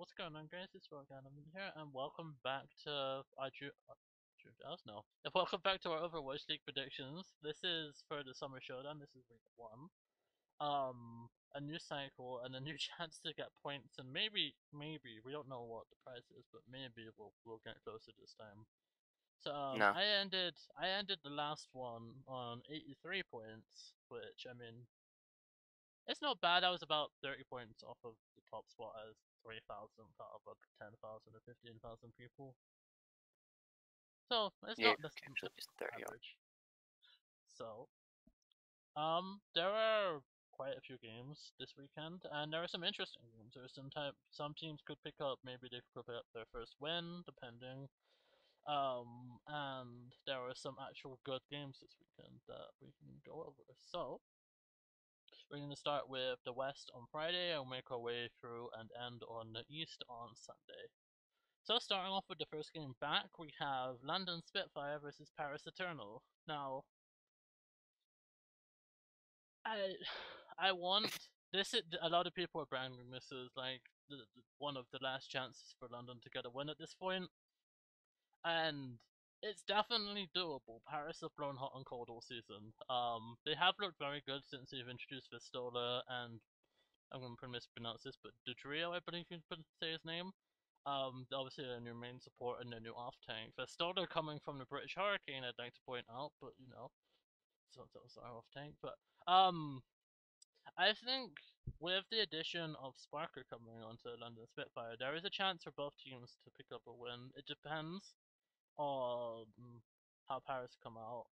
What's going on, guys? It's Rogan. I'm here, and welcome back to our no. Welcome back to our Overwatch League predictions. This is for the summer showdown. This is week one. A new cycle and a new chance to get points, and maybe we don't know what the prize is, but maybe we'll get closer this time. So No. I ended the last one on 83 points, which I mean it's not bad. I was about 30 points off of the top spot as 3,000 out of like 10,000 or 15,000 people. So it's Yeah, not this actually it's 30 off. average. So there are quite a few games this weekend, and there are some interesting games. There are some teams could pick up, maybe they could pick up their first win, depending. And there are some actual good games this weekend that we can go over. So we're going to start with the West on Friday and make our way through and end on the East on Sunday. So starting off with the first game back, we have London Spitfire versus Paris Eternal. Now, I I want this. A lot of people are branding this as like one of the last chances for London to get a win at this point, and it's definitely doable. Paris have blown hot and cold all season. They have looked very good since they've introduced Vistola and I'm going to mispronounce this, but Dudrio, I believe you could say his name. Obviously their new main support and their new off tank. They're still coming from the British Hurricane, I'd like to point out, but you know, so our off tank. But I think with the addition of Sparker coming onto London Spitfire, there is a chance for both teams to pick up a win. It depends on how Paris come out.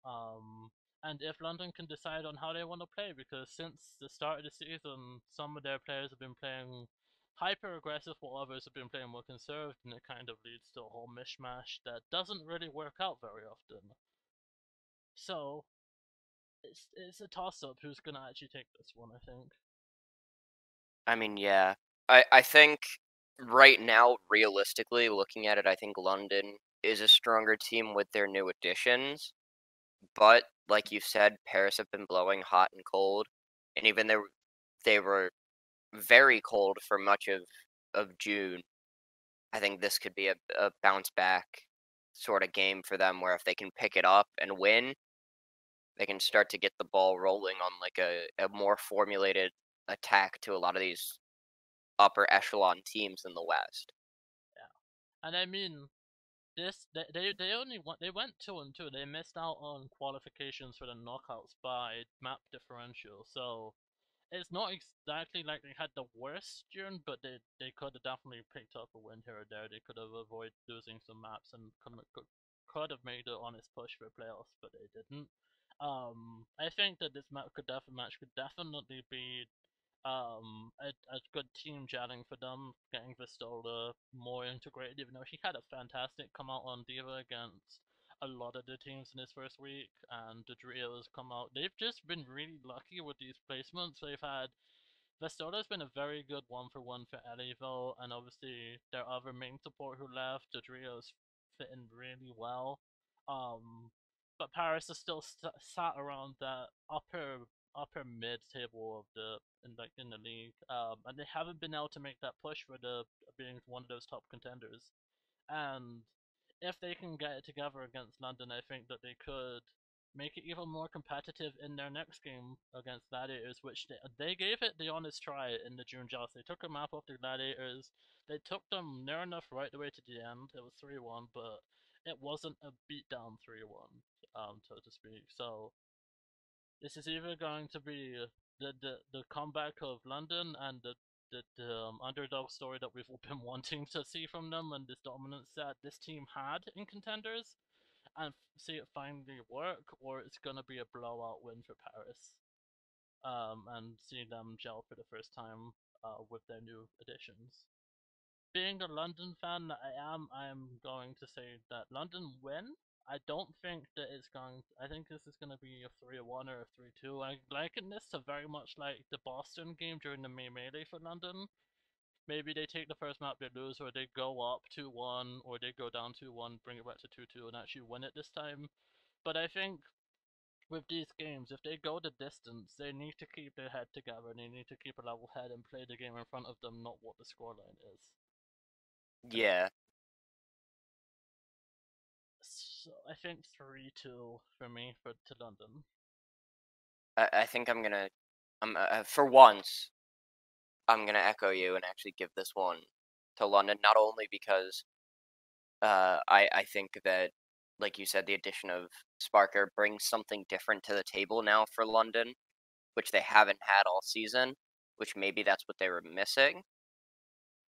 And if London can decide on how they want to play, because since the start of the season, some of their players have been playing hyper aggressive while others have been playing more conserved, and it kind of leads to a whole mishmash that doesn't really work out very often. So it's a toss up who's gonna actually take this one, I think. I mean, yeah. I think right now, realistically, looking at it, I think London is a stronger team with their new additions. But like you said, Paris have been blowing hot and cold, and even though they were very cold for much of June, I think this could be a bounce back sort of game for them, where if they can pick it up and win, they can start to get the ball rolling on like a more formulated attack to a lot of these upper echelon teams in the West. Yeah, and I mean, they only they went 2-2. They missed out on qualifications for the knockouts by map differential. So it's not exactly like they had the worst June, but they could have definitely picked up a win here or there. They could have avoided losing some maps and could have made an honest push for playoffs, but they didn't. I think that this match could definitely be a good team gelling for them, getting Vistola more integrated, even though he had a fantastic come out on Diva against a lot of the teams in his first week, and the Drios come out. They've just been really lucky with these placements. They've had Vestola's been a very good one for one for Ellieville, and obviously their other main support who left, the Drios fitting really well. Um, but Paris is still sat around that upper mid table of the in the league, and they haven't been able to make that push for the being one of those top contenders. And if they can get it together against London, I think that they could make it even more competitive in their next game against Gladiators, which they gave it the honest try in the June Joust. They took a map off the Gladiators. They took them near enough right the way to the end. It was 3-1, but it wasn't a beatdown 3-1, so to speak. So this is either going to be the comeback of London and the underdog story that we've all been wanting to see from them, and this dominance that this team had in contenders, and see it finally work, or it's gonna be a blowout win for Paris, and see them gel for the first time with their new additions. Being a London fan that I am going to say that London win. I don't think that it's going. I think this is going to be a 3-1 or a 3-2. I liken this to very much like the Boston game during the May Melee for London. Maybe they take the first map, they lose, or they go up 2-1, or they go down 2-1, bring it back to 2-2, and actually win it this time. But I think with these games, if they go the distance, they need to keep their head together and they need to keep a level head and play the game in front of them, not what the scoreline is. Yeah, So I think 3-2 for me for to London. I think for once, I'm gonna echo you and actually give this one to London. Not only because I think that, like you said, the addition of Sparker brings something different to the table now for London, which they haven't had all season, which maybe that's what they were missing.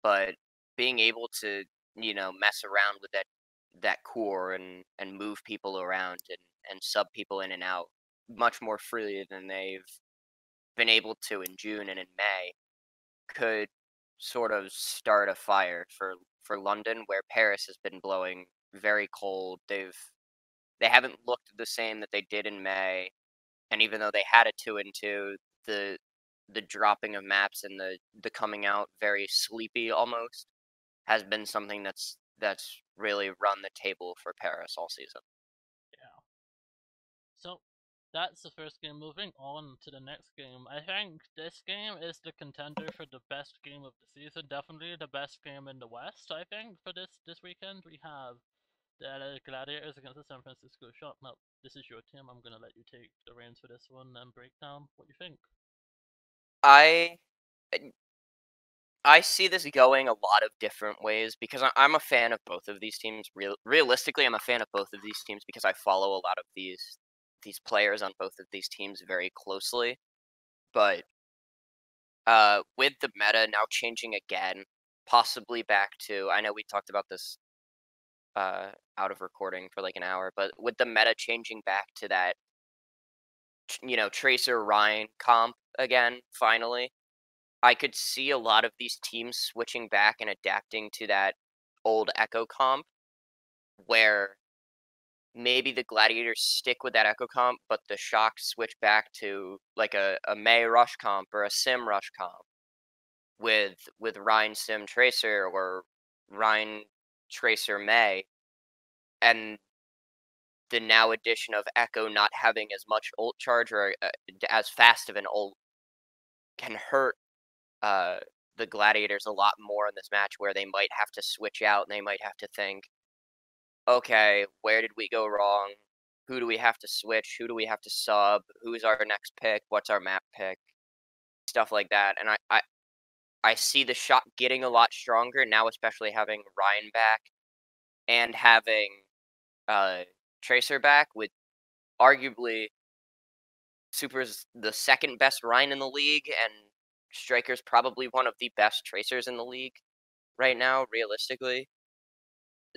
But being able to, mess around with that core and move people around and sub people in and out much more freely than they've been able to in June and in May could sort of start a fire for London, where Paris has been blowing very cold. They haven't looked the same that they did in May, and even though they had a 2-2, the dropping of maps and the coming out very sleepy almost has been something that's really run the table for Paris all season. Yeah. So that's the first game. Moving on to the next game, I think this game is the contender for the best game of the season. Definitely the best game in the West. I think for this weekend we have the LA Gladiators against the San Francisco Shock. Now this is your team. I'm gonna let you take the reins for this one and break down what you think. I I see this going a lot of different ways because I'm a fan of both of these teams. Realistically, I'm a fan of both of these teams because I follow a lot of these players on both of these teams very closely. But with the meta now changing again, possibly back to, I know we talked about this out of recording for like an hour, but with the meta changing back to that, Tracer Ryan comp again, finally, I could see a lot of these teams switching back and adapting to that old Echo comp where maybe the Gladiators stick with that Echo comp, but the Shock switch back to like a May Rush comp or a Sim Rush comp with Ryan Sim Tracer or Ryan Tracer May, and the now addition of Echo not having as much ult charge or as fast of an ult can hurt uh, the Gladiators a lot more in this match, where they might have to switch out and they might have to think, okay, where did we go wrong? Who do we have to switch? Who do we have to sub? Who's our next pick? What's our map pick? Stuff like that. And I see the shot getting a lot stronger now, especially having Ryan back and having uh, Tracer back with arguably Super's the second best Ryan in the league, and Striker's probably one of the best Tracers in the league right now, realistically.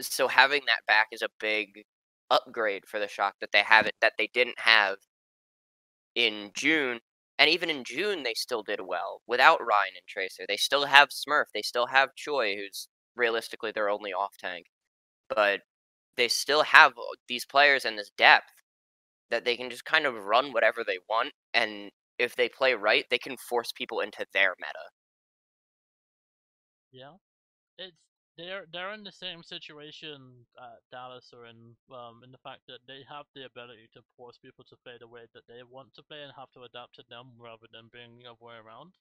So having that back is a big upgrade for the Shock that they didn't have in June. And even in June, they still did well without Ryan and Tracer. They still have Smurf. They still have Choi, who's realistically their only off tank. But they still have these players and this depth that they can just kind of run whatever they want. And if they play right, they can force people into their meta. Yeah. It's they're in the same situation Dallas are in the fact that they have the ability to force people to play the way that they want to play and have to adapt to them rather than being the other way around.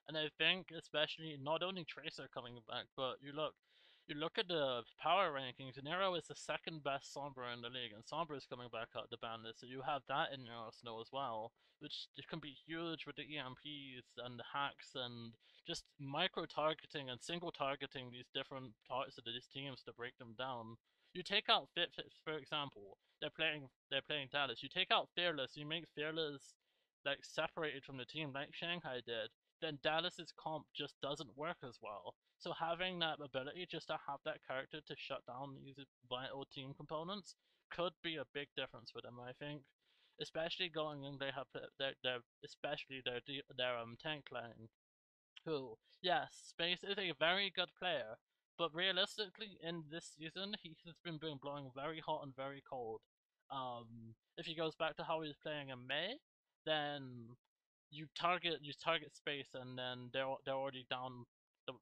And I think especially not only Tracer coming back, but you look at the power rankings. Nero is the second best Sombra in the league, and Sombra is coming back out the ban list, so you have that in your arsenal as well, which it can be huge with the EMPs and the hacks and just micro targeting and single targeting these different parts of these teams to break them down. You take out Fit, for example, they're playing Dallas. You take out Fearless, you make Fearless like separated from the team like Shanghai did, then Dallas's comp just doesn't work as well. So having that ability just to have that character to shut down these vital team components could be a big difference for them, I think. Especially going in, they have their especially their tank line, who, yes, Space is a very good player, but realistically, in this season, he has been blowing very hot and very cold. If he goes back to how he was playing in May, then you target Space, and then they're already down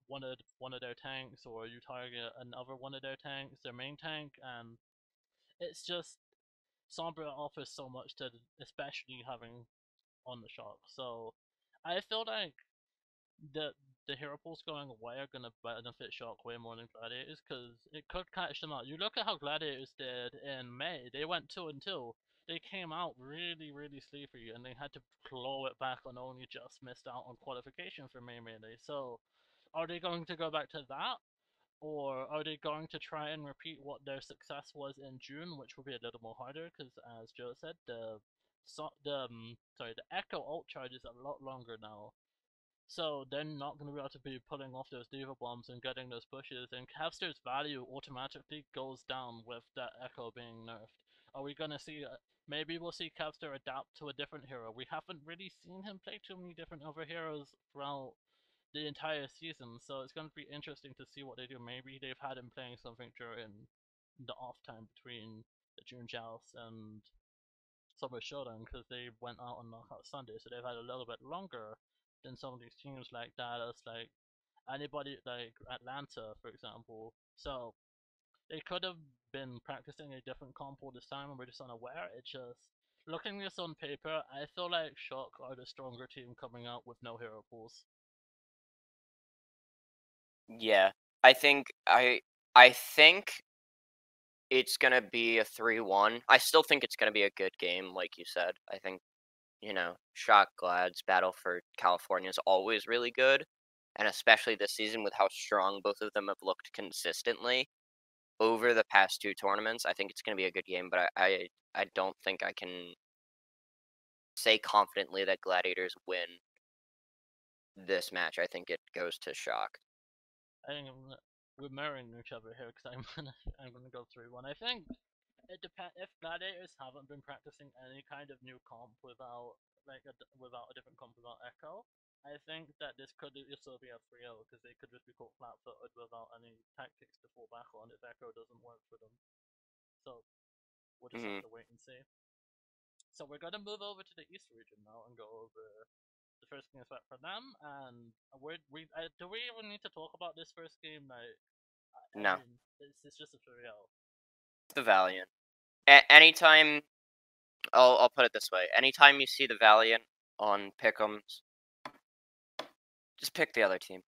one of their tanks, or you target another one of their tanks, their main tank, and it's just Sombra offers so much to, especially having on the shop. So I feel like the the hero pools going away are gonna benefit Shark way more than Gladiators because it could catch them out. You look at how Gladiators did in May; they went 2-2. They came out really, really sleepy, and they had to claw it back and only just missed out on qualification for May Melee. So, are they going to go back to that? Or are they going to try and repeat what their success was in June, which will be a little more harder? Because as Joe said, the Echo ult charge is a lot longer now, so they're not going to be able to be pulling off those diva bombs and getting those pushes. And Capster's value automatically goes down with that Echo being nerfed. Are we going to see? Maybe we'll see Capster adapt to a different hero. We haven't really seen him play too many different other heroes throughout the entire season, so it's going to be interesting to see what they do. Maybe they've had him playing something during the off time between the June Joust and Summer Showdown because they went out on Knockout Sunday, so they've had a little bit longer than some of these teams like Dallas, like anybody like Atlanta, for example. So they could have been practicing a different comp all this time and we're just unaware. It's just looking at this on paper, I feel like Shock are the stronger team coming out with no hero pools. Yeah, I think I think it's gonna be a 3-1. I still think it's gonna be a good game, like you said. I think, Shock Glad's battle for California is always really good, and especially this season with how strong both of them have looked consistently over the past two tournaments. I think it's gonna be a good game, but I don't think I can say confidently that Gladiators win this match. I think it goes to Shock. I think we're mirroring each other here because I'm gonna go 3-1. I think it depends if gladiators haven't been practicing any kind of new comp without without a different comp without Echo. I think that this could also be a 3-0 because they could just be caught flat-footed without any tactics to fall back on if Echo doesn't work for them. So we'll just have Hmm. to wait and see. So we're gonna move over to the East region now and go over the first game spot for them. And do we even need to talk about this first game? Like, I No, mean, it's just a 3-0. the Valiant. Anytime, I'll put it this way: anytime you see the Valiant on Pickems, just pick the other team.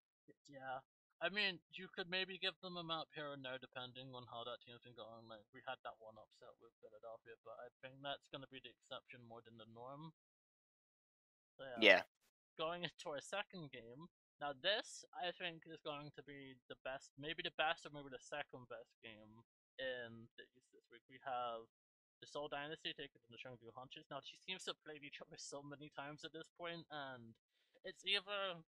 Yeah. I mean, you could maybe give them a map here and there depending on how that team's been going. Like, we had that one upset with Philadelphia, but I think that's going to be the exception more than the norm. So, yeah. Yeah. Going into our second game. Now, this, I think, is going to be the best, maybe the best, or maybe the second best game in the East this week. We have the Seoul Dynasty taking on the Chengdu Hunters. Now, these teams have played each other so many times at this point, and it's either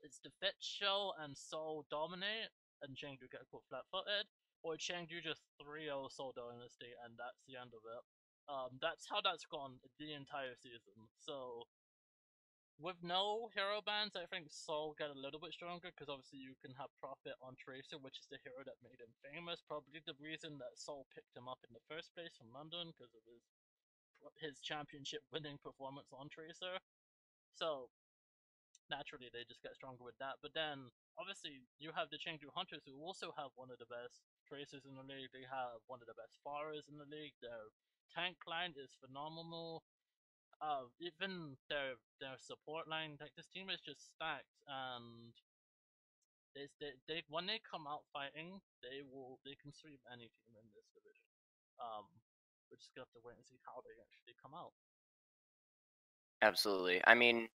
it's the Fit Show and Seoul dominate and Chengdu get caught flat-footed, or Chengdu just 3-0 Seoul Dynasty and that's the end of it. That's how that's gone the entire season. So with no hero bans, I think Seoul get a little bit stronger because obviously you can have Profit on Tracer, which is the hero that made him famous. Probably the reason that Seoul picked him up in the first place from London because of his championship winning performance on Tracer. So naturally they just get stronger with that. But then obviously you have the Chengdu Hunters who also have one of the best tracers in the league. They have one of the best farers in the league. Their tank line is phenomenal. Even their support line, like this team is just stacked, and they when they come out fighting, they can sweep any team in this division. Um, we're just gonna have to wait and see how they actually come out. Absolutely. I mean,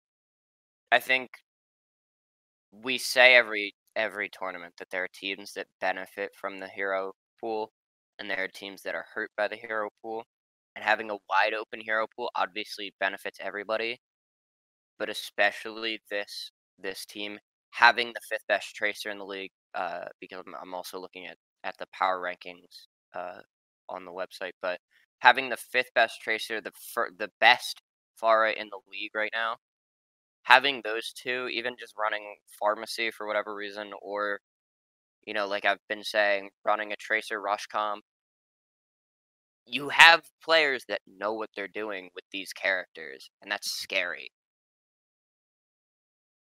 I think we say every tournament that there are teams that benefit from the hero pool and there are teams that are hurt by the hero pool. And having a wide open hero pool obviously benefits everybody, but especially this team having the fifth best tracer in the league, because I'm also looking at the power rankings on the website, but having the fifth best tracer, the best Pharah in the league right now, having those two, even just running pharmacy for whatever reason, or like I've been saying, running a tracer rush comp, you have players that know what they're doing with these characters, and that's scary.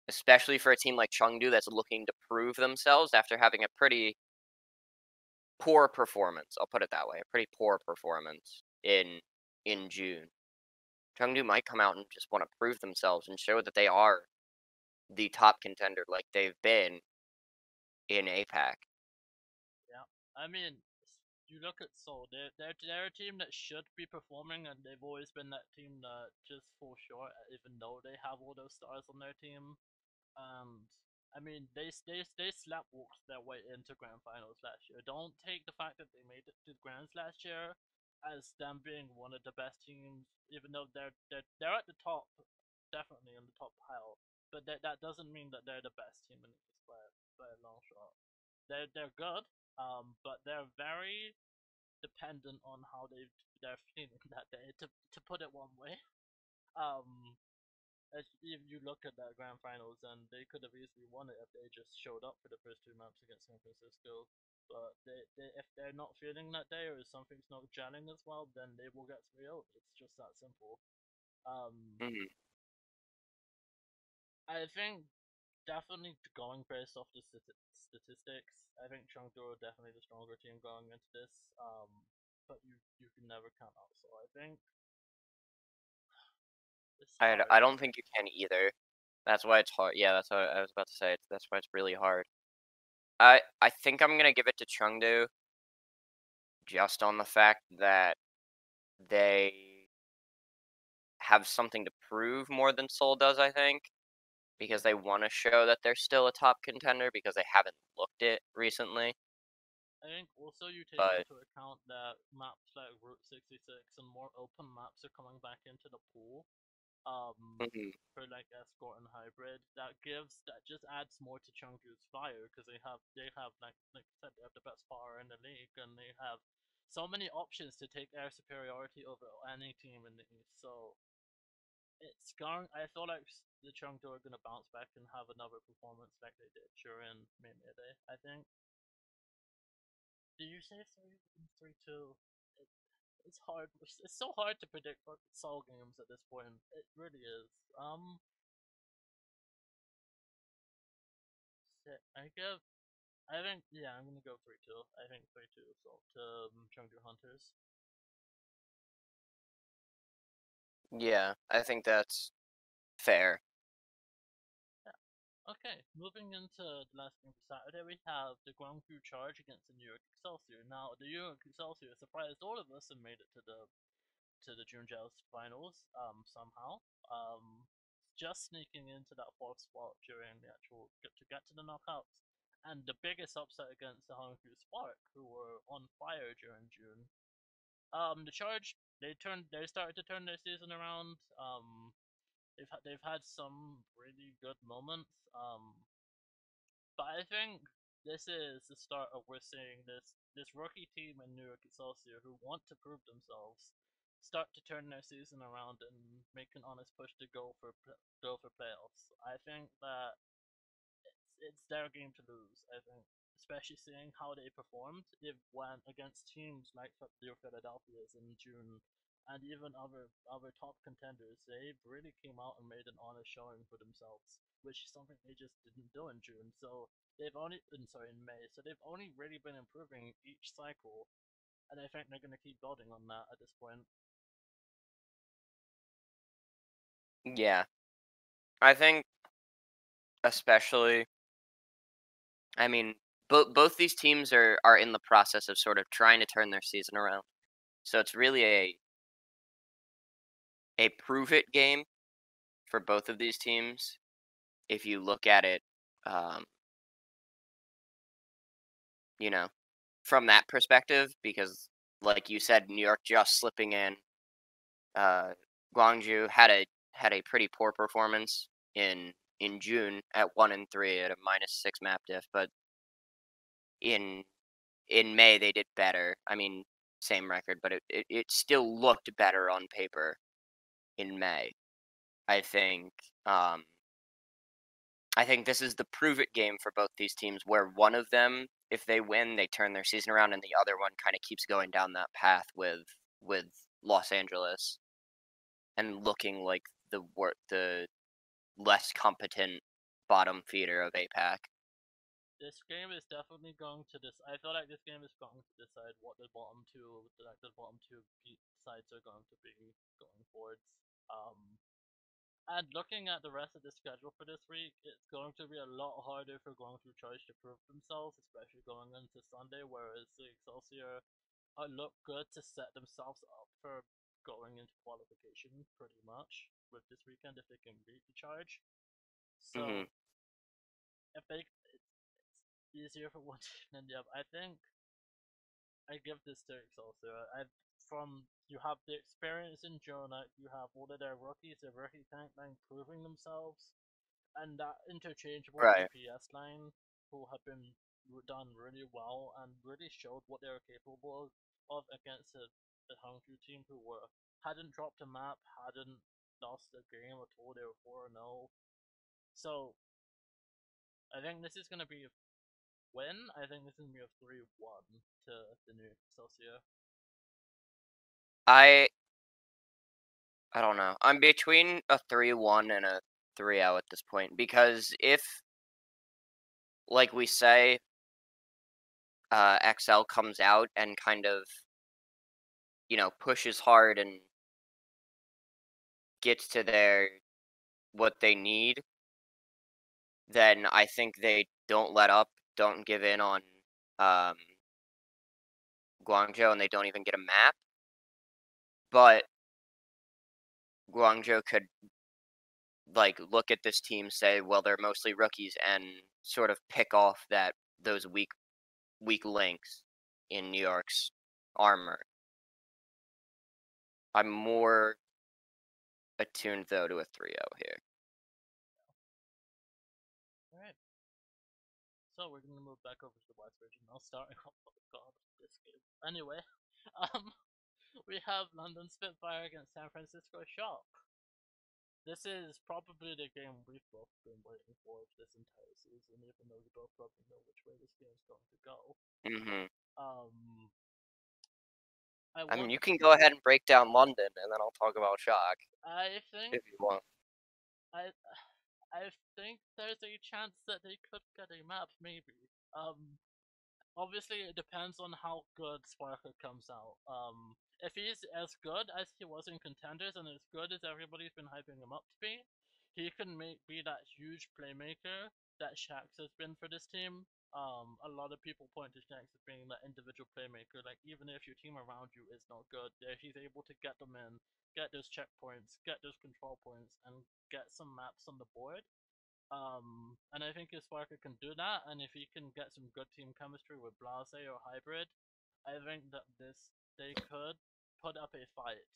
Especially for a team like Chengdu that's looking to prove themselves after having a pretty poor performance. I'll put it that way, a pretty poor performance in June. Chengdu might come out and just want to prove themselves and show that they are the top contender like they've been in APAC. Yeah, I mean, you look at Seoul. They're a team that should be performing, and they've always been that team that just falls short, even though they have all those stars on their team. And I mean, they slapwalked their way into grand finals last year. Don't take the fact that they made it to grands last year as them being one of the best teams, even though they're at the top, definitely in the top pile. But that doesn't mean that they're the best team in the East by a long shot. They're good, but they're very dependent on how they're feeling that day. To put it one way, um, if you look at that grand finals, and they could have easily won it if they just showed up for the first two maps against San Francisco. But if they're not feeling that day or something's not gelling as well, then they will get 3-0. It's just that simple. Um, Mhm. I think definitely going based off the statistics, I think Chengdu are definitely the stronger team going into this. But you can never count out. So I think it's hard. I don't think you can either. That's why it's hard. Yeah, that's what I was about to say. That's why it's really hard. I think I'm gonna give it to Chengdu just on the fact that they have something to prove more than Seoul does, I think, because they want to show that they're still a top contender because they haven't looked it recently. I think also you take But into account that maps like Route 66 and more open maps are coming back into the pool. mhm, For like escort and hybrid, that just adds more to Chengdu's fire because they have like I said, they have the best power in the league, and they have so many options to take air superiority over any team in the East. So it's going. I feel like the Chengdu are gonna bounce back and have another performance like they did during Mania Day. I think. Do you say 3-2? It, it's hard. It's so hard to predict for Seoul games at this point. It really is. I give. I think. Yeah, I'm gonna go 3-2. I think 3-2. So to Chengdu Hunters. yeah, I think that's fair. Yeah. Okay. Moving into the last game for Saturday, we have the Guangzhou Charge against the New York Excelsior. Now, the New York Excelsior surprised all of us and made it to the June Joust finals somehow. Just sneaking into that fourth spot during the actual to get to the knockouts. And the biggest upset against the Hangzhou Spark, who were on fire during June. The Charge they started to turn their season around. They've had some really good moments. But I think this is the start of we're seeing this rookie team in New York Excelsior who want to prove themselves start to turn their season around and make an honest push to go for playoffs. I think that it's their game to lose. I think, especially seeing how they performed. They went against teams like your Philadelphia's in June, and even other top contenders. They really came out and made an honest showing for themselves, which is something they just didn't do in June. So in May. So they've only really been improving each cycle, and I think they're going to keep building on that at this point. Yeah, I think especially. I mean, both these teams are in the process of sort of trying to turn their season around. So it's really a prove it game for both of these teams. If you look at it, um, you know, from that perspective, because like you said, New York just slipping in. Uh, Guangzhou had a pretty poor performance in June at 1-3 at a -6 map diff, but in in May they did better. I mean, same record, but it still looked better on paper in May. I think um, I think this is the prove it game for both these teams, where one of them, if they win, they turn their season around, and the other one kind of keeps going down that path with Los Angeles and looking like the less competent bottom feeder of APAC. This game is definitely going to this. I feel like this game is going to decide what the bottom two sides are going to be going forwards. Um, And looking at the rest of the schedule for this week, it's going to be a lot harder for Guangzhou Charge to prove themselves, especially going into Sunday, whereas the Excelsior look good to set themselves up for going into qualification pretty much with this weekend if they can beat the Charge. Mhm. So if they, it's easier for one team than the other. I think I give this to Excelsior. From you have the experience in Jonah, you have all of their rookies, their rookie tank line proving themselves, and that interchangeable Right. DPS line who have been done really well and really showed what they were capable of against the Hangzhou team who were hadn't dropped a map, hadn't lost a game at all. They were 4-0. So I think this is gonna be a win. I think this is gonna be a 3-1 to the new Excelsior. I don't know. I'm between a 3-1 and a 3-0 at this point because if, like we say, XL comes out and kind of, pushes hard and gets to their what they need, then I think they don't let up, don't give in on um, Guangzhou, and they don't even get a map. But Guangzhou could look at this team, say, well, they're mostly rookies, and sort of pick off those weak links in New York's armor. I'm more attuned though to a 3-0 here. Alright, so we're gonna move back over to the West region now, starting off. Oh god, this game. Anyway, um, we have London Spitfire against San Francisco Shock. This is probably the game we've both been waiting for this entire season, even though we both probably know which way this game is going to go. Hmm. Um, I I mean, want. you can go ahead and break down London, and then I'll talk about Shock I think. if you want. I. I think there's a chance that they could get a map, maybe. Obviously, it depends on how good Sparker comes out. If he's as good as he was in Contenders and as good as everybody's been hyping him up to be, he can be that huge playmaker that Shax has been for this team. A lot of people point to Shax as being that individual playmaker. Like even if your team around you is not good, he's able to get them in, get those checkpoints, get those control points, and get some maps on the board. And I think if Sparker can do that, and if he can get some good team chemistry with Blase or Hybrid, I think that they could put up a fight.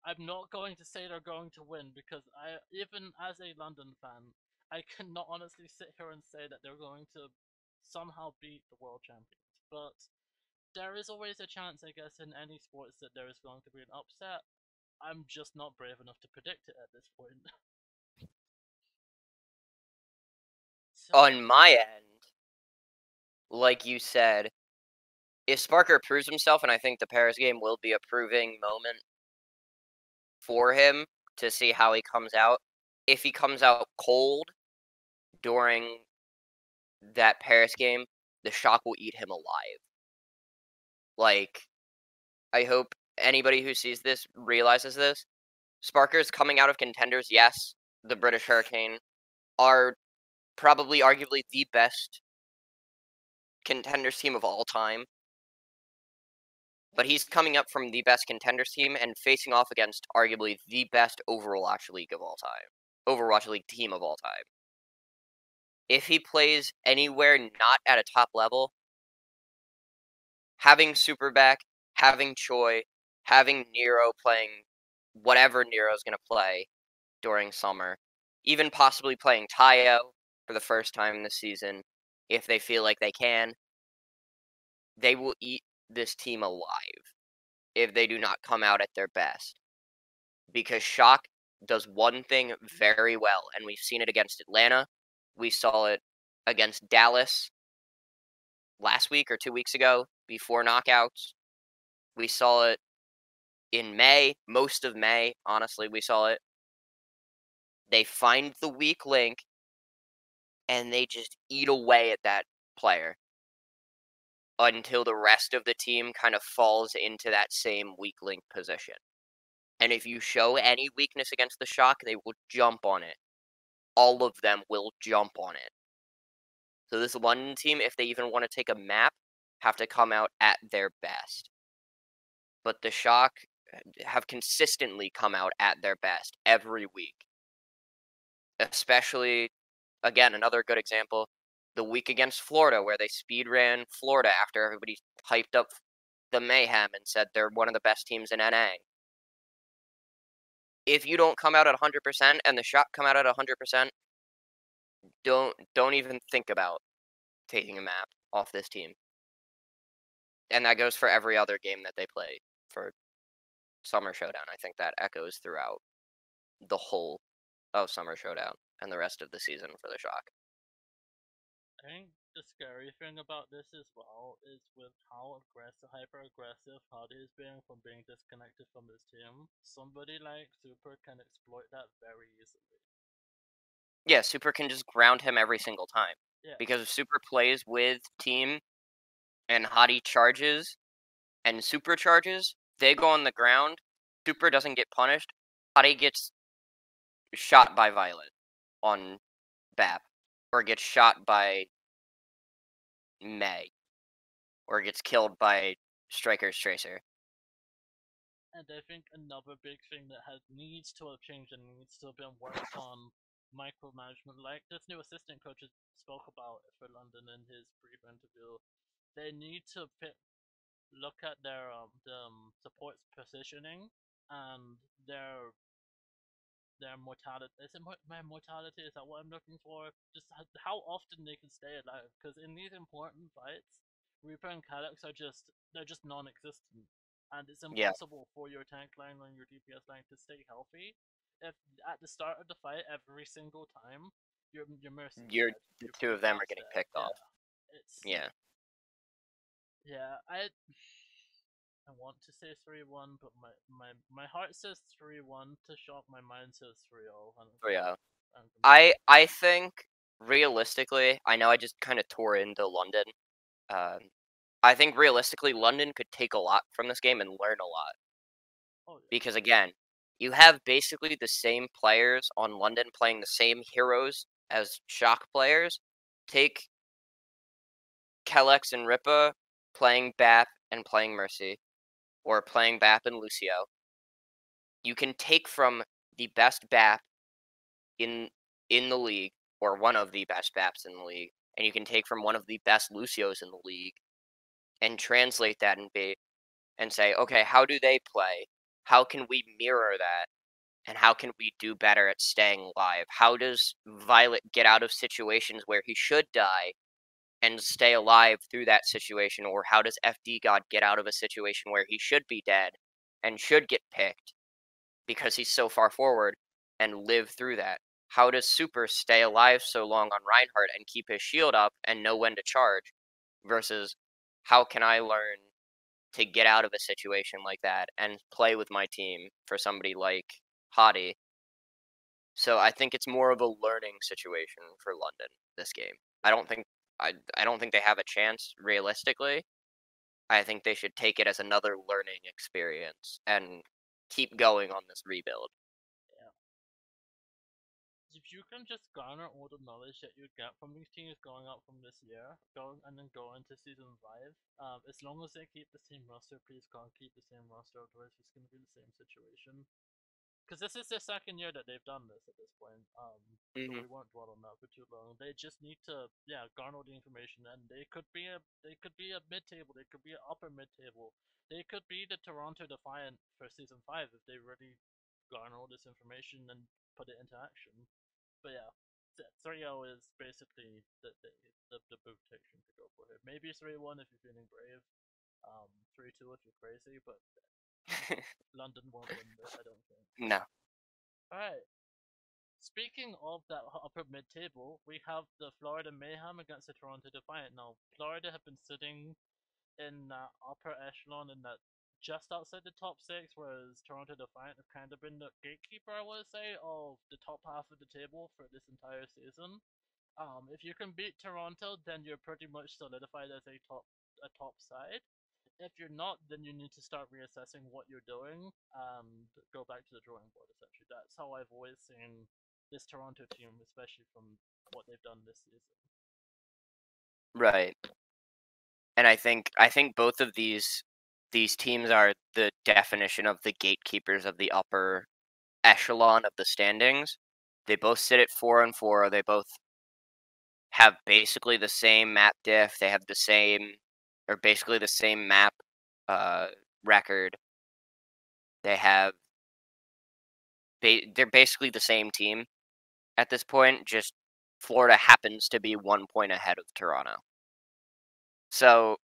I'm not going to say they're going to win because even as a London fan, I cannot honestly sit here and say that they're going to somehow beat the world champions. But there is always a chance, I guess, in any sports that there is going to be an upset. I'm just not brave enough to predict it at this point. So, On my end, like you said, if Sparker proves himself, and I think the Paris game will be a proving moment for him to see how he comes out. If he comes out cold during that Paris game, the Shock will eat him alive. Like, I hope anybody who sees this realizes this. Sparker's coming out of Contenders, yes. The British Hurricane are probably arguably the best Contenders team of all time. But he's coming up from the best Contenders team and facing off against arguably the best Overwatch League of all time. Overwatch League team of all time. If he plays anywhere not at a top level, having Superback, having Choi, having Nero playing whatever Nero's going to play during summer, even possibly playing Tayo for the first time this season, if they feel like they can, they will eat this team alive if they do not come out at their best. Because Shock does one thing very well, and we've seen it against Atlanta. We saw it against Dallas last week or 2 weeks ago before knockouts. We saw it in May, most of May, honestly, we saw it. They find the weak link and they just eat away at that player until the rest of the team kind of falls into that same weak link position. And if you show any weakness against the Shock, they will jump on it. All of them will jump on it. So this London team, if they even want to take a map, have to come out at their best. But the Shock have consistently come out at their best every week. Especially, again, another good example, the week against Florida, where they speed ran Florida after everybody hyped up the Mayhem and said they're one of the best teams in NA. If you don't come out at 100% and the Shock come out at 100%, don't even think about taking a map off this team. And that goes for every other game that they play for Summer Showdown. I think that echoes throughout the whole of Summer Showdown and the rest of the season for the Shock. I think the scary thing about this as well is with how aggressive, hyper aggressive Hardy is being from being disconnected from his team. Somebody like Super can exploit that very easily. Yeah, Super can just ground him every single time. Yeah, Because if Super plays with team and Hottie charges and Super charges, they go on the ground, Super doesn't get punished, Hottie gets shot by Violet on BAP, or gets shot by May, or gets killed by Striker's Tracer. and I think another big thing that needs to have changed and needs to have been worked on micromanagement, like this new assistant coach spoke about for London in his brief interview. They need to look at their support's positioning and their mortality. Is it my mortality? Is that what I'm looking for? Just how often they can stay alive. Because in these important fights, Reaper and Calyx they're just non-existent, and it's Yeah, impossible for your tank line and your DPS line to stay healthy if at the start of the fight every single time your Mercy's you're dead, the two your of them are Path's getting dead. picked off. Yeah, it's Yeah, yeah. I want to say 3-1, but my heart says 3-1 to shock. My mind says 3-0, and so yeah. I'm I completely. I think realistically, I know I just kind of tore into London. Um, I think realistically, London could take a lot from this game and learn a lot Oh yeah, because again, you have basically the same players on London playing the same heroes as Shock players. Take Kellex and Ripa playing BAP and playing Mercy, or playing BAP and Lucio. You can take from the best BAP in in the league, or one of the best BAPs in the league, and you can take from one of the best Lucios in the league and translate that and say, okay, how do they play? How can we mirror that? And how can we do better at staying alive? How does Violet get out of situations where he should die and stay alive through that situation? Or how does FD God get out of a situation where he should be dead and should get picked because he's so far forward and live through that? How does Super stay alive so long on Reinhardt and keep his shield up and know when to charge? Versus how can I learn to get out of a situation like that and play with my team for somebody like Hottie? So I think it's more of a learning situation for London this game. I don't think I don't think they have a chance realistically. I think they should take it as another learning experience and keep going on this rebuild. yeah. If you can just garner all the knowledge that you get from these teams going out from this year, going and then go into season 5, as long as they keep the same roster, please can't keep the same roster, otherwise it's gonna be the same situation. Because this is the second year that they've done this at this point. So Hmm. we won't dwell on that for too long. They just need to, yeah, garner the information, and they could be a mid-table, they could be an upper mid-table, they could be the Toronto Defiant for season 5 if they really garner all this information and put it into action. But yeah, 3-0 is basically the boot section to go for here. Maybe 3-1 if you're feeling brave. 3-2 if you're crazy, but London won't win this, I don't think. No. Alright, speaking of that upper mid table, we have the Florida Mayhem against the Toronto Defiant. Now, Florida have been sitting in that upper echelon, in that just outside the top 6, whereas Toronto Defiant have kind of been the gatekeeper, I would say, of the top half of the table for this entire season. If you can beat Toronto, then you're pretty much solidified as a top side. if you're not, then you need to start reassessing what you're doing and go back to the drawing board. Essentially, that's how I've always seen this Toronto team, especially from what they've done this season. Right. And I think both of these teams are the definition of the gatekeepers of the upper echelon of the standings. They both sit at 4-4. They both have basically the same map diff. They have the same, or basically the same map uh, record. They have they're basically the same team at this point. Just Florida happens to be 1 point ahead of Toronto. So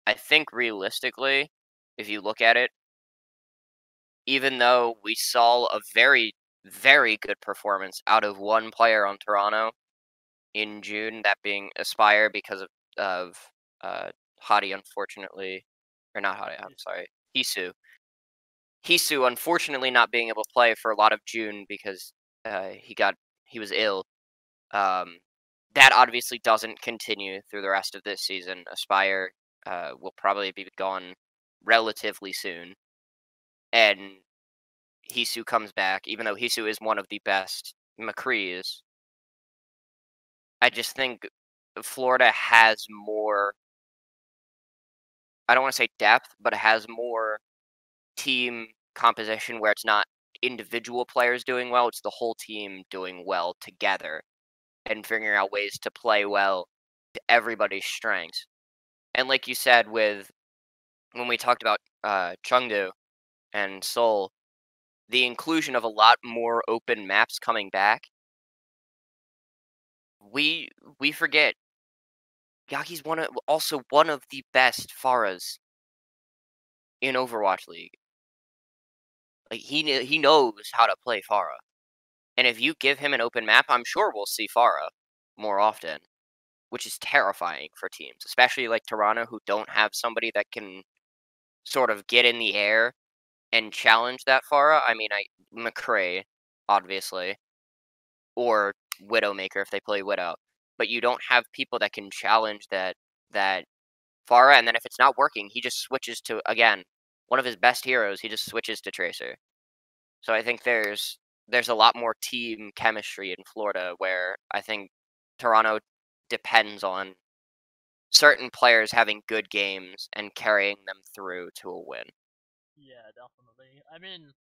I think realistically, if you look at it, even though we saw a very, very good performance out of one player on Toronto in June, that being Aspire, because of Hadi, unfortunately, or not Hadi, I'm sorry, Hisu. Hisu, unfortunately, not being able to play for a lot of June because he was ill. Um, that obviously doesn't continue through the rest of this season. Aspire will probably be gone relatively soon, and Hisu comes back, even though Hisu is one of the best McCrees. I just think Florida has more, I don't want to say depth, but it has more team composition where it's not individual players doing well, it's the whole team doing well together and figuring out ways to play well to everybody's strengths. And like you said, with when we talked about Chengdu and Seoul, the inclusion of a lot more open maps coming back, we we forget Yagi's also one of the best Pharas in Overwatch League. Like he knows how to play Pharah, and if you give him an open map, I'm sure we'll see Pharah more often, which is terrifying for teams, especially like Toronto, who don't have somebody that can sort of get in the air and challenge that Pharah. I mean, I McCray, obviously, or Widowmaker if they play Widow, but you don't have people that can challenge that Pharah, and then if it's not working, he just switches to, again, one of his best heroes, he just switches to Tracer. So I think there's a lot more team chemistry in Florida where I think Toronto depends on certain players having good games and carrying them through to a win. Yeah, definitely. I mean,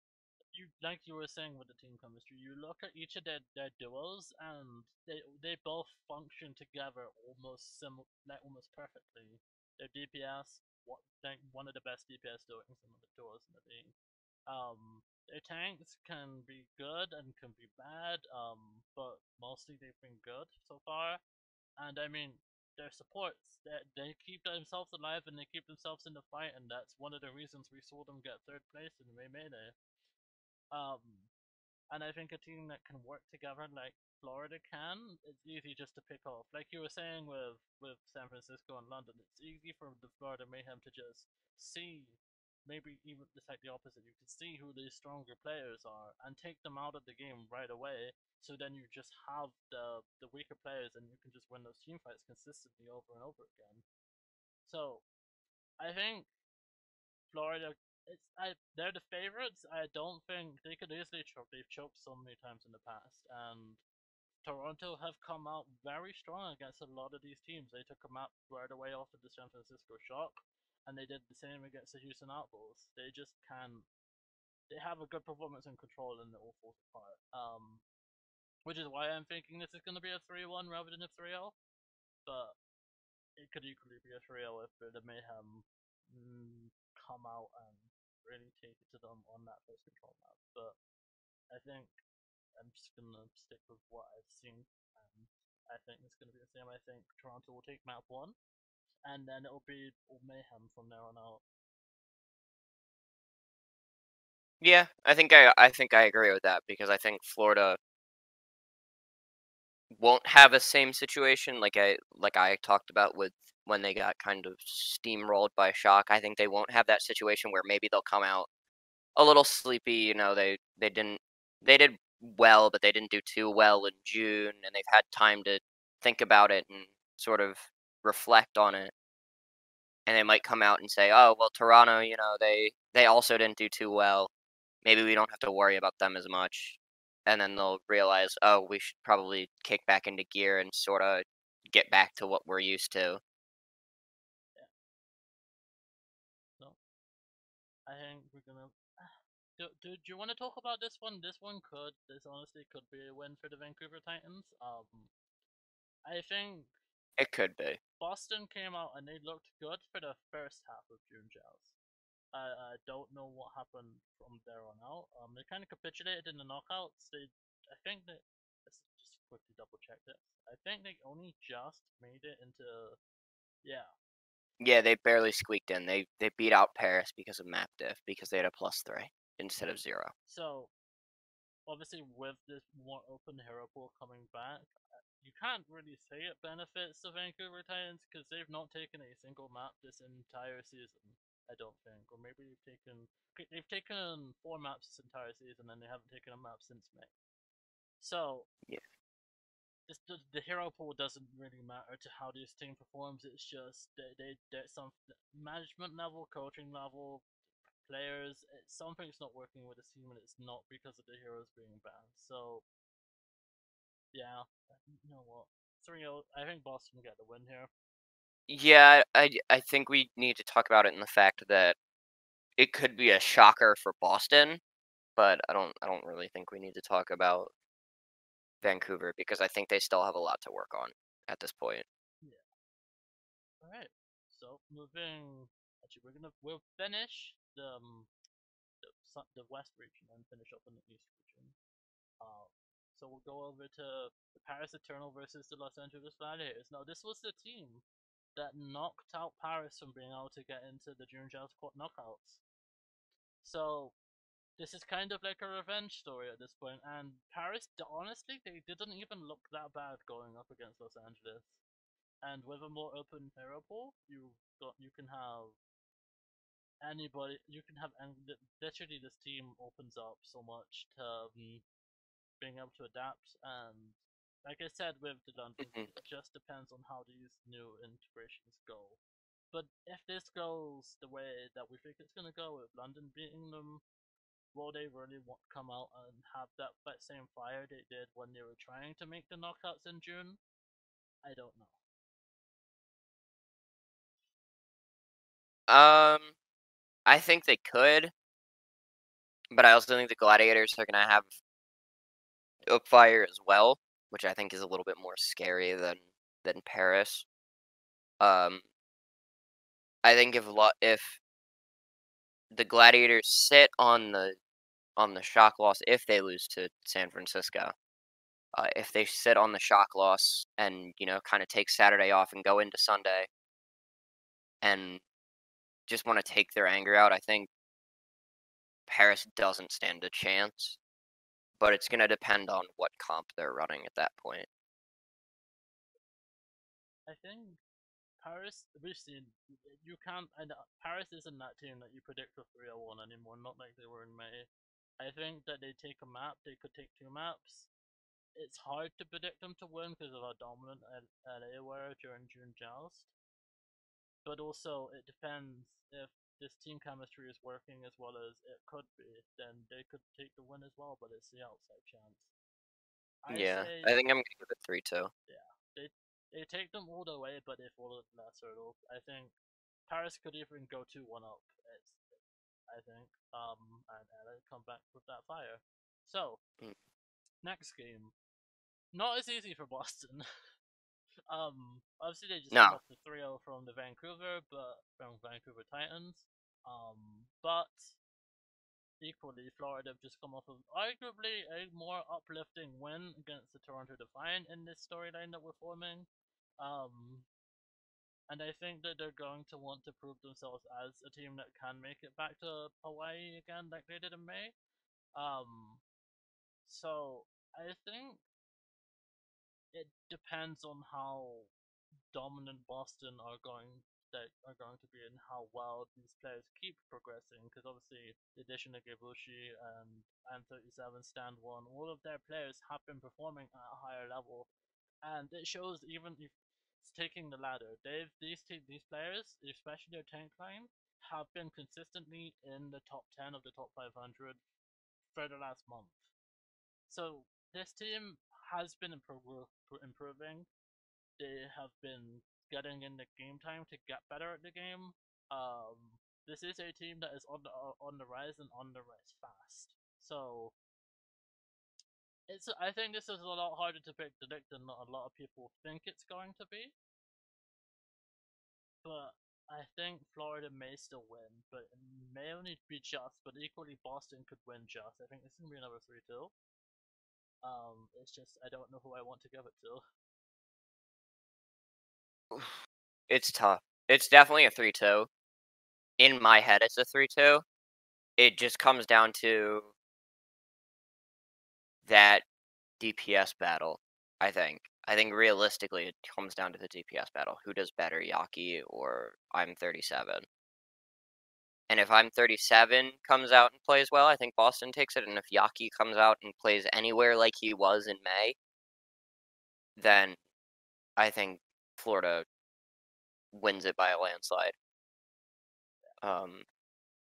you like you were saying with the team chemistry, you look at each of their duos, and they both function together like almost perfectly. Their DPS, like one of the best DPS doings in the duos in the league. Their tanks can be good and can be bad, but mostly they've been good so far. And I mean, their supports, they keep themselves alive and they keep themselves in the fight, and that's one of the reasons we saw them get third place in May Melee. Um, and I think a team that can work together like Florida can, it's easy just to pick off. Like you were saying with San Francisco and London, it's easy for the Florida Mayhem to just see, maybe even it's like the opposite. You can see who these stronger players are and take them out of the game right away. So then you just have the weaker players, and you can just win those team fights consistently over and over again. So I think Florida, they're the favorites. I don't think they could easily choke. They've choked so many times in the past, and Toronto have come out very strong against a lot of these teams. They took them out right away after the San Francisco shock, and they did the same against the Houston Outlaws. They just can. They have a good performance and control, and it all falls apart. Which is why I'm thinking this is going to be a 3-1 rather than a 3-0. But it could equally be a 3-0 if the Mayhem come out and really take it to them on that first control map. But I think I'm just gonna stick with what I've seen, and I think it's gonna be the same. I think Toronto will take map one, and then it'll be all Mayhem from there on out. Yeah, I think I agree with that because I think Florida won't have a same situation like I talked about with when they got kind of steamrolled by shock. I think they won't have that situation where maybe they'll come out a little sleepy. They did well, but they didn't do too well in June, and they've had time to think about it and sort of reflect on it. and they might come out and say, "Oh, well, Toronto, they also didn't do too well. Maybe we don't have to worry about them as much." And then they'll realize, "Oh, we should probably kick back into gear and sort of get back to what we're used to." Yeah. So I think we're gonna. Do you want to talk about this one? This honestly could be a win for the Vancouver Titans. I think It could be. Boston came out and they looked good for the first half of June Giles. I don't know what happened from there on out. They kind of capitulated in the knockouts. I think that. Let's just quickly double check this. I think they only just made it into. Yeah. Yeah, they barely squeaked in. They beat out Paris because of map diff because they had a +3 instead of 0. So obviously with this more open hero pool coming back, you can't really say it benefits the Vancouver Titans because they've not taken a single map this entire season. I don't think, or maybe they've taken 4 maps this entire season and they haven't taken a map since May. So Yeah. the hero pool doesn't really matter to how this team performs. It's just there's some management level, coaching level, players. Something's not working with the team, and it's not because of the heroes being banned. So yeah, you know what? 3-0. I think Boston get the win here. Yeah, I think we need to talk about it in the fact that it could be a shocker for Boston, but I don't really think we need to talk about Vancouver because I think they still have a lot to work on at this point. Yeah. All right. So moving. Actually, we'll finish the West region and finish up in the East region. Uh, so we'll go over to the Paris Eternal versus the Los Angeles Gladiators. Now, this was the team that knocked out Paris from being able to get into the June Giles knockouts. So this is kind of like a revenge story at this point, and Paris, honestly, they didn't even look that bad going up against Los Angeles. And with a more open hero pool, you can have anybody, you can have, and literally this team opens up so much to being able to adapt. And like I said with the London Mhm. team, it just depends on how these new integrations go. But if this goes the way that we think it's going to go with London beating them, will they really come out and have that same fire they did when they were trying to make the knockouts in June? I don't know. Um, I think they could, but I also think the Gladiators are gonna have Oakfire as well, which I think is a little bit more scary than Paris. Um, I think if the Gladiators sit on the shock loss if they lose to San Francisco, if they sit on the shock loss and kind of take Saturday off and go into Sunday and just want to take their anger out, I think Paris doesn't stand a chance. But it's gonna depend on what comp they're running at that point. I think Paris, we've seen, you can't, and Paris isn't that team that you predict for 301 anymore, not like they were in May. I think that they take a map, they could take 2 maps. It's hard to predict them to win because of how dominant LA were during June Joust. But also, it depends if this team chemistry is working as well as it could be, then they could take the win as well, but it's the outside chance. I Yeah, I say, think I'm gonna give it 3-2. yeah, they take them all the way, but they fall at the last hurdle. I think Paris could even go 2-1 up. I think, and LA come back with that fire. So Mm. next game, not as easy for Boston. Obviously they just No, came off the 3-0 from the Vancouver Titans. But equally, Florida have just come off of arguably a more uplifting win against the Toronto Defiant in this storyline that we're forming. Um, and I think that they're going to want to prove themselves as a team that can make it back to Hawaii again, like they did in May. Um, so I think it depends on how dominant Boston are going to be and how well these players keep progressing. Because obviously, the addition of Gabushi and 37 Stand One, all of their players have been performing at a higher level, and it shows even if taking the ladder. These players, especially their tank line, have been consistently in the top 10 of the top 500 for the last month. So this team has been improving. They have been getting in the game time to get better at the game. This is a team that is on the rise and on the rise fast. So I think this is a lot harder to predict than a lot of people think it's going to be. But I think Florida may still win, but it may only be just. But equally, Boston could win just. I think this is gonna be another 3-2. It's just I don't know who I want to give it to. It's tough. It's definitely a 3-2. In my head, it's a 3-2. It just comes down to that DPS battle, I think. I think realistically, it comes down to the DPS battle. Who does better, Yaki or I'm 37? And if I'm 37 comes out and plays well, I think Boston takes it. And if Yaki comes out and plays anywhere like he was in May, then I think Florida wins it by a landslide.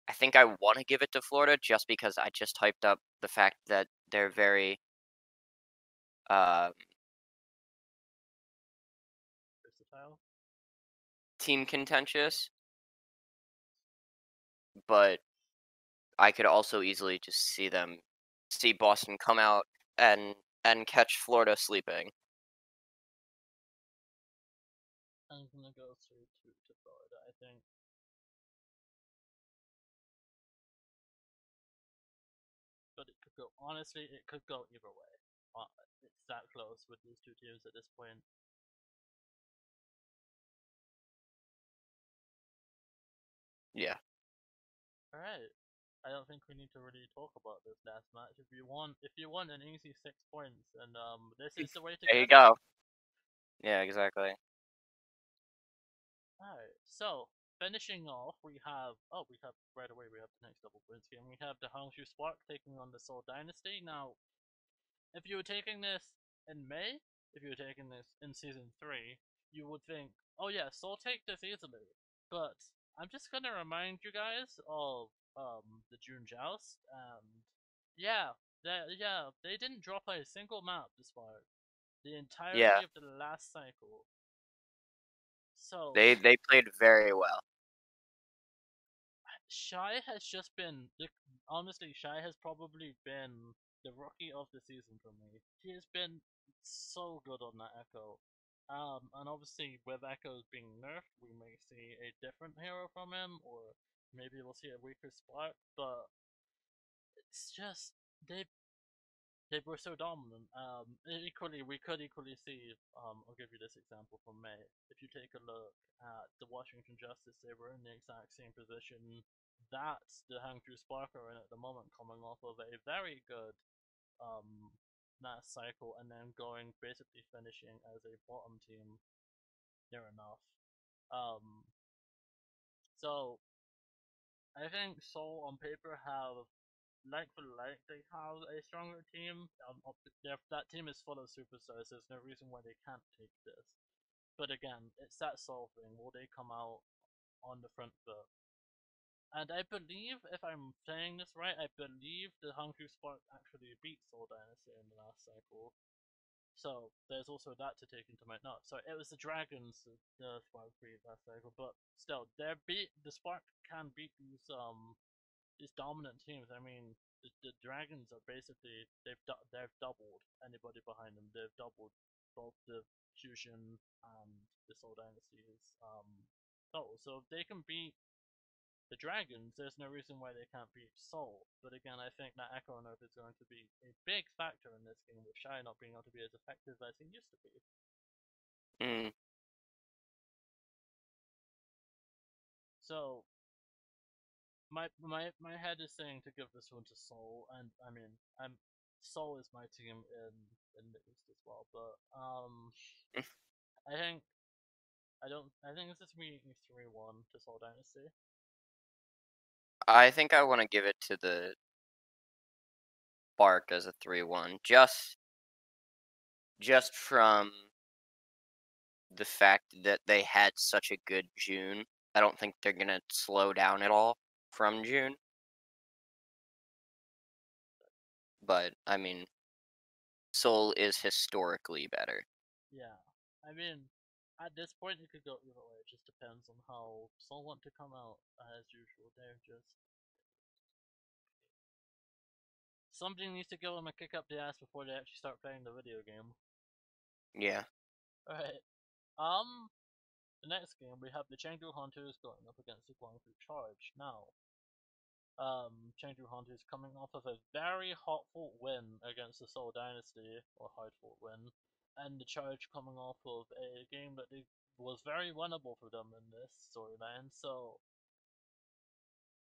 I think I want to give it to Florida just because I just hyped up the fact that they're very uh, Versatile. team contentious, but I could also easily just see Boston come out and catch Florida sleeping. I'm gonna go through to Florida. I think, but it could go. Honestly, it could go either way. It's that close with these two teams at this point. Yeah. All right. I don't think we need to really talk about this last match. If you want an easy 6 points, and this is the way to There you get it. go. Yeah, exactly. Alright, so finishing off, we have right away. We have the next double points game. We have the Hangzhou Spark taking on the Seoul Dynasty. Now, if you were taking this in May, if you were taking this in season 3, you would think, oh yeah, Seoul take this easily. But I'm just gonna remind you guys of the June Joust, and they didn't drop a single map this far, the Yeah, entirety of the last cycle. So they played very well. Shy has just been honestly, Shy has probably been the rookie of the season for me. He has been so good on that Echo. And obviously with Echoes being nerfed, we may see a different hero from him, or maybe we'll see a weaker Spark. But it's just they they were so dominant. We could equally see. I'll give you this example from May. If you take a look at the Washington Justice, they were in the exact same position that the Hangzhou Spark are in at the moment, coming off of a very good last cycle, and then basically finishing as a bottom team near enough. Um, so I think Seoul on paper have like for like they have a stronger team. That team is full of superstars. There's no reason why they can't take this. But again, it's that Seoul thing. Will they come out on the front foot? And I believe, if I'm saying this right, I believe the Hungry Spark actually beat Seoul Dynasty in the last cycle. So there's also that to take into account. No, sorry, it was the Dragons the Spark beat last cycle, but still, the Spark can beat these dominant teams. I mean, the Dragons are basically they've doubled anybody behind them. They've doubled both the Fusion and the Soul Dynasties total. So if they can beat the Dragons, there's no reason why they can't beat Soul. But again, I think that Echo Nerf is going to be a big factor in this game, with Shy not being able to be as effective as he used to be. Mm. So my head is saying to give this one to Soul, and I mean, Soul is my team in the East as well. But I think I think this is me 3-1 to Soul Dynasty. I think I want to give it to the Spark as a 3-1, just from the fact that they had such a good June. I don't think they're gonna slow down at all from June. But I mean, Seoul is historically better. Yeah. I mean, at this point it could go either way. It just depends on how some want to come out. As usual, they're just somebody needs to give them a kick up the ass before they actually start playing the video game. Yeah. All right. The next game we have the Chengdu Hunters going up against the Guangzhou Charge. Now, Chengdu Hunters coming off of a very hot fought win against the Seoul Dynasty, or hard fought win, and the Charge coming off of a game that was very winnable for them in this storyline. So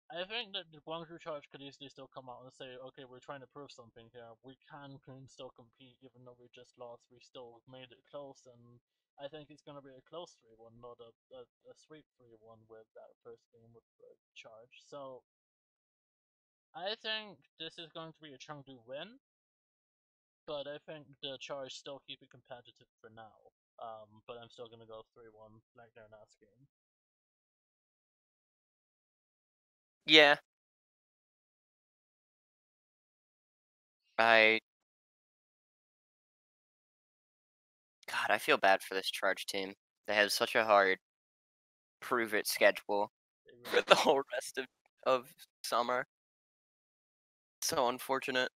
I think that the Guangzhou Charge could easily still come out and say, okay, we're trying to prove something here. We can still compete, even though we just lost. We still made it close, and I think it's going to be a close 3-1, not a sweep 3-1 with that first game with the Charge. So I think this is going to be a Chengdu win, but I think the Charge still keep it competitive for now. But I'm still going to go 3-1 like their last game. Yeah. I God, I feel bad for this Charge team. They have such a hard prove it schedule They for really the do. whole rest of summer. So unfortunate.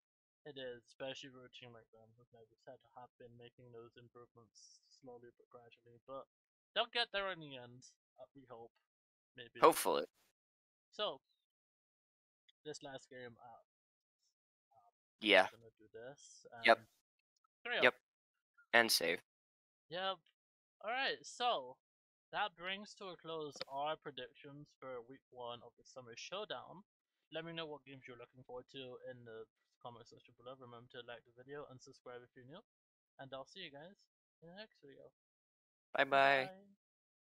It is, especially for a team like them, who like I said, have been making those improvements slowly but gradually. But they'll get there in the end, we hope, maybe. Hopefully. So, this last game, Yeah. gonna do this, Yep. and 3 up. Yep. And save. Yep. Alright, so, that brings to a close our predictions for week 1 of the Summer Showdown. Let me know what games you're looking forward to in the comment section below. Remember to like the video and subscribe if you're new. And I'll see you guys in the next video. Bye bye. Goodbye.